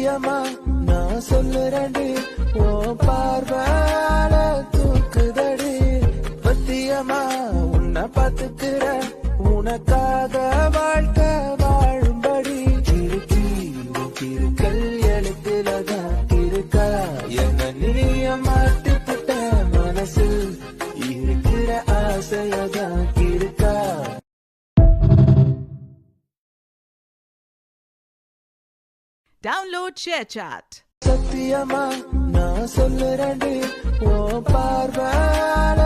சத்தியமா நான் சொல்லுறேன்டி ஓ பார்வால தூக்குதடி பத்தியமா உன்னை பாத்துக்கிற உனக்காக வாழ்க்கை வாழும்படி திருக்கல் எழுத்துலதான் இருக்கா என்ன நீய மாட்டிப்பட்ட மனசில் இருக்கிற ஆசையதான் இருக்கா. Download ShareChat. சத்தியமா நான் சொல்லுறேன்டி ஓ பார்வால